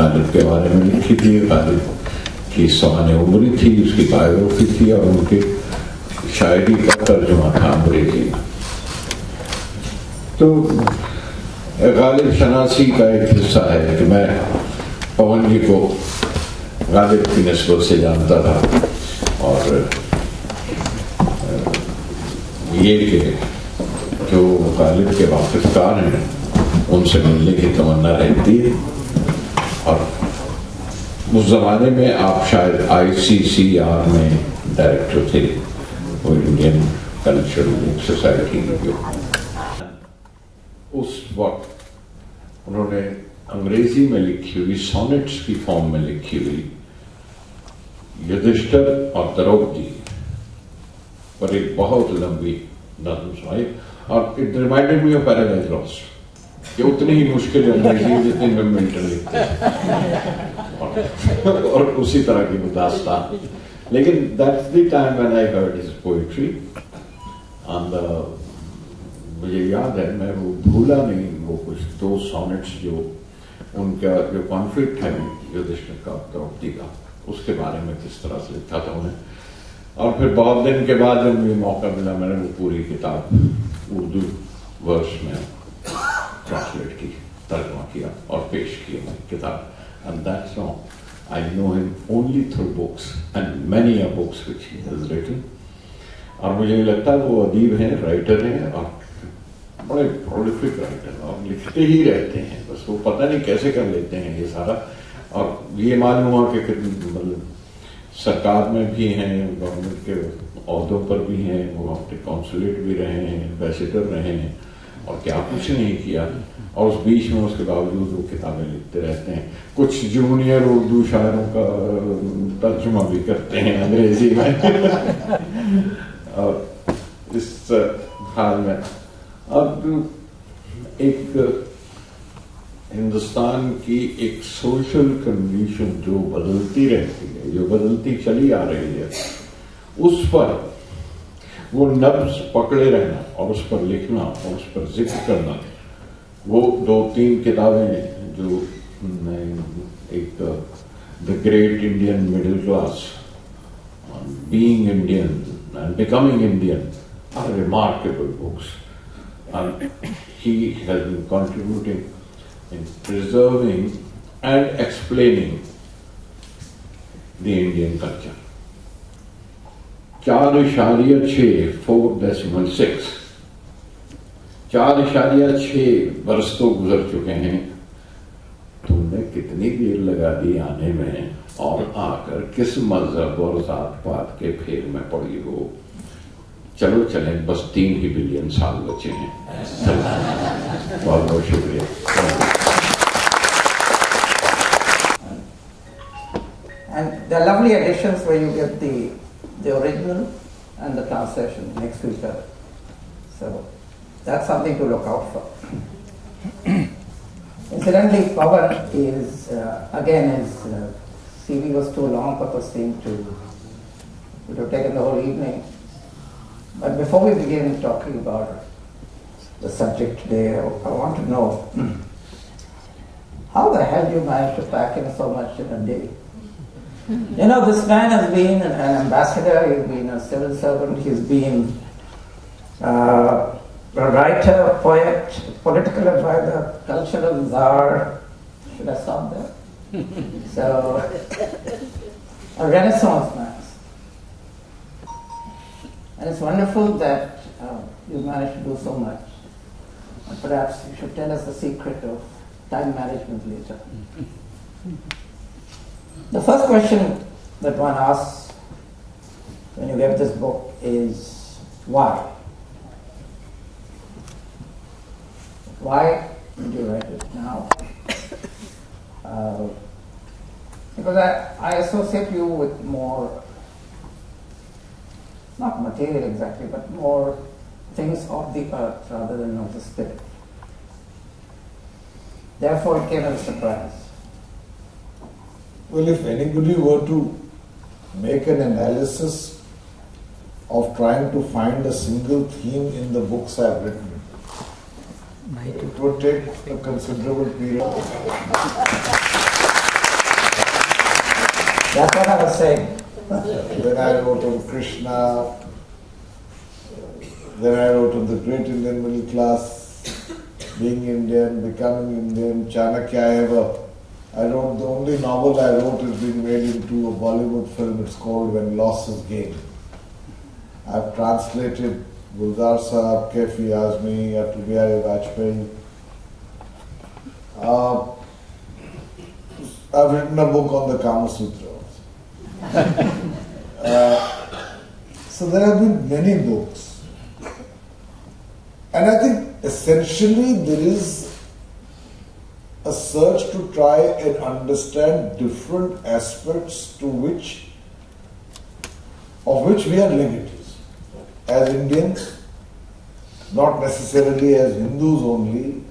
गालिब के बारे में लिखी थी। गालिब की सामान्य उम्र थी, उसकी बायोग्राफी थी और उनकी शायरी का तर्जुमा था अंग्रेजी में। तो गालिब शनासी का एक हिस्सा है कि मैं पवन जी को गालिब की निस्बत से जानता था, और ये कि जो गालिब के वाकिफकार हैं उनसे मिलने की तमन्ना रहती है। और उस जमाने में आप शायद ICCR में डायरेक्टर थे, वो इंडियन कल्चरल सोसाइटी के। उस वक्त उन्होंने अंग्रेजी में लिखी हुई सोनेट्स की फॉर्म में लिखी हुई युधिष्ठिर और द्रौपदी पर एक बहुत लंबी नज़्म सुनाई, और it reminded me of paradise lost. ये उतनी ही मुश्किल अंग्रेजी जितनी में मिल्टन लिखते हैं और उसी तरह की दास्तान। लेकिन that's the time when I heard his poetry, and मुझे याद है, मैं वो भूला नहीं, वो कुछ 2 सोनेट्स जो उनका जो कॉन्फ्लिक्ट है युधिष्ठिर का द्रौपदी का, उसके बारे में किस तरह से लिखा था उन्हें। और फिर बहुत दिन के बाद जब मुझे मौका मिला, मैंने वो पूरी किताब उर्दू वर्ष में ट्रांसलेट की, तर्जुमा किया और पेश की मैं किताब। And that's how I know him only through books and many a books which he has written. और मुझे लगता है वो अदीब हैं, राइटर हैं, और बड़े प्रोलिफिक राइटर, और लिखते ही रहते हैं, बस वो पता नहीं कैसे कर लेते हैं ये सारा। और ये मालूम हुआ कि मतलब सरकार में भी हैं, गवर्नमेंट के ओहदों पर भी हैं, वो अपने कॉन्सुलेट भी रहे हैं, एम्बेसडर रहे हैं, और क्या कुछ नहीं किया। और उस बीच में उसके बावजूद वो किताबें लिखते रहते हैं। कुछ जूनियर उर्दू शायरों का तर्जुमा भी करते हैं अंग्रेजी में। और इस हाल में अब एक हिंदुस्तान की एक सोशल कंडीशन जो बदलती रहती है, जो बदलती चली आ रही है, उस पर वो नब्ज पकड़े रहना और उस पर लिखना और उस पर जिक्र करना, वो 2-3 किताबें जो एक the great Indian middle class, being Indian and becoming Indian, are remarkable books, and he has been contributing in preserving and explaining the Indian culture. 4.6 4.6 4.6 बरस तो गुजर चुके हैं। तुमने कितनी देर लगा दी आने में, और आकर किस मजहब और जात पात के फेर में पड़ी हो। चलो चलें, बस 3 ही बिलियन साल बचे हैं। बहुत बहुत शुक्रिया। And there are lovely editions where you get the original and the translation next to each other. So that's something to look out for. Incidentally, Pawan is again his CV was too long for this thing to would have taken the whole evening. But before we begin talking about the subject today, I want to know how the hell do you manage to pack in so much in a day? You know, this man has been an ambassador, he's been a civil servant, he's been a writer, poet, political advisor, cultural czar. Should I stop there? So, a renaissance man. And it's wonderful that you managed to do so much. And perhaps you should tell us the secret of time management later. The first question that one asks when you get this book is why? Why did you write it now? Because I associate you with more, not material exactly, but more things of the earth rather than of the spirit. Therefore it came as a surprise. Well, if anybody were to make an analysis of trying to find a single theme in the books I've written, it would take a considerable period. That's what I was saying. Then I wrote on Krishna. Then I wrote on the great Indian middle class, being Indian, becoming Indian, Chanakya. I wrote, the only novel I wrote is being made into a Bollywood film. It's called When Loss is Gain. I've translated Gulzaar Sahab, Kefi Azmi, Atal Vajpayee. I've written a book on the Kama Sutra. So there have been many books. And I think essentially there is a search to try and understand different aspects of which we are legatees. As Indians, not necessarily as Hindus only,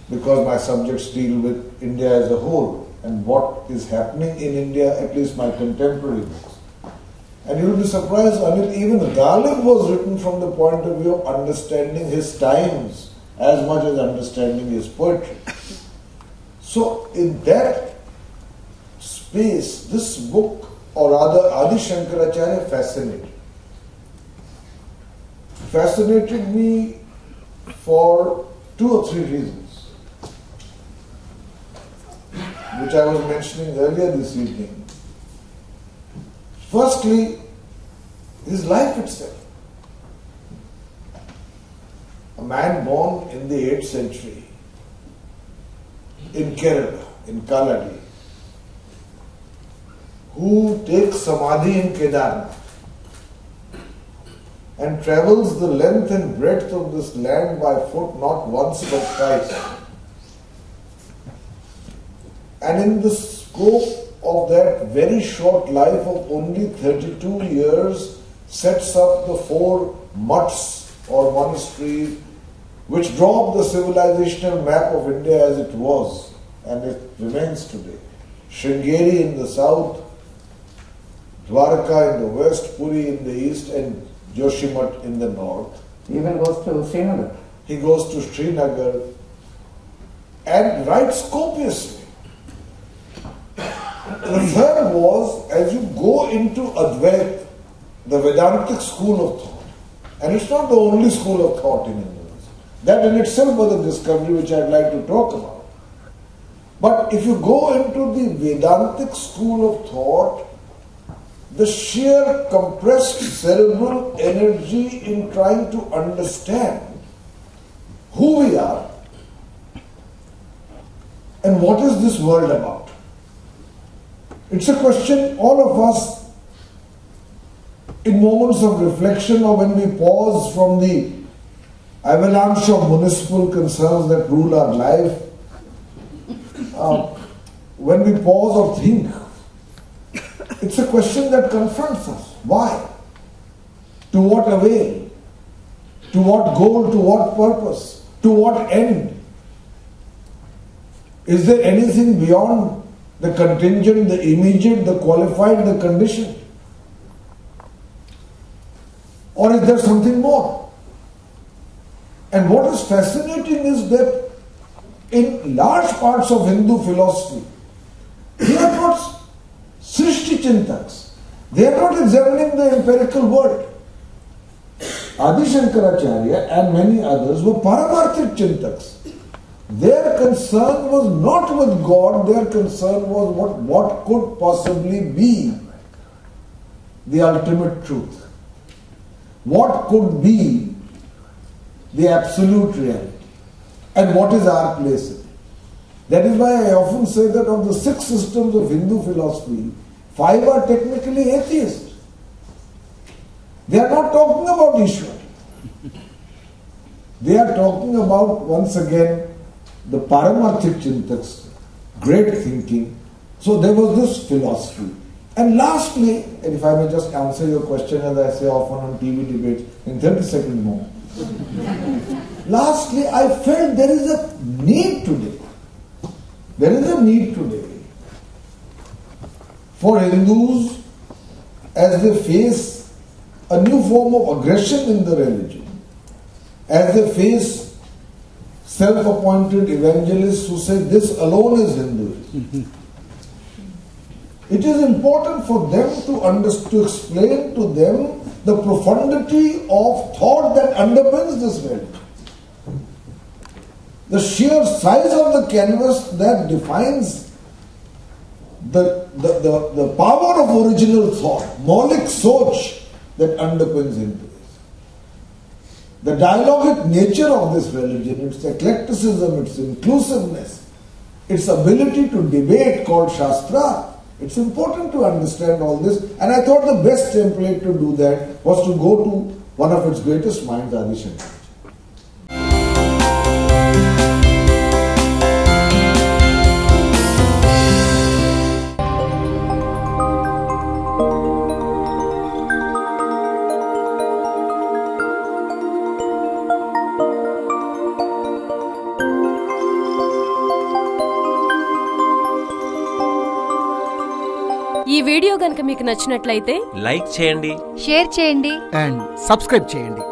because my subjects deal with India as a whole and what is happening in India, at least my contemporary books. And you will be surprised, Anil, even Ghalib was written from the point of view of understanding his times as much as understanding his poetry. So in that space, this book, or rather Adi Shankaracharya, fascinated me for 2 or 3 reasons, which I was mentioning earlier this evening. Firstly, his life itself. A man born in the 8th century in Kerala, in Kaladi, who takes samadhi in Kedarnath and travels the length and breadth of this land by foot not once but twice. And in the scope of that very short life of only 32 years, sets up the 4 mutts or monasteries which draw up the civilizational map of India as it was and it remains today. Sringeri in the south, Dwarka in the west, Puri in the east, and Joshimath in the north. He even goes to Srinagar. He goes to Srinagar and writes copiously. The third was, as you go into Advaita, the Vedantic school of thought, and it's not the only school of thought in Hinduism. That in itself was a discovery which I'd like to talk about. But if you go into the Vedantic school of thought, the sheer compressed cerebral energy in trying to understand who we are and what is this world about. It's a question all of us, in moments of reflection or when we pause from the avalanche of municipal concerns that rule our life, when we pause or think, it's a question that confronts us. Why? To what avail? To what goal? To what purpose? To what end? Is there anything beyond the contingent, the immediate, the qualified, the conditioned? Or is there something more? And what is fascinating is that in large parts of Hindu philosophy, they are not Srishti Chintaks. They are not examining the empirical world. Adi Shankaracharya and many others were Paramarthik Chintaks. Their concern was not with God, their concern was what could possibly be the ultimate truth. What could be the absolute reality? And what is our place in it? That is why I often say that of the 6 systems of Hindu philosophy, 5 are technically atheist. They are not talking about Ishwar. They are talking about, once again, the Paramarthik Chintaks, great thinking. So there was this philosophy. And lastly, and if I may just answer your question as I say often on TV debates, in 30 seconds more. Lastly, I felt there is a need today. There is a need today for Hindus, as they face a new form of aggression in the religion, as they face self-appointed evangelists who say this alone is Hinduism. It is important for them to explain to them the profundity of thought that underpins this religion. The sheer size of the canvas that defines the power of original thought, maulik soch, that underpins into this. The dialogic nature of this religion, its eclecticism, its inclusiveness, its ability to debate called Shastra, it's important to understand all this, and I thought the best template to do that was to go to one of its greatest minds, Adi Shankaracharya. ఈ video గనుక మీకు నచ్చినట్లయితే like చేయండి, share చేయండి and subscribe చేయండి.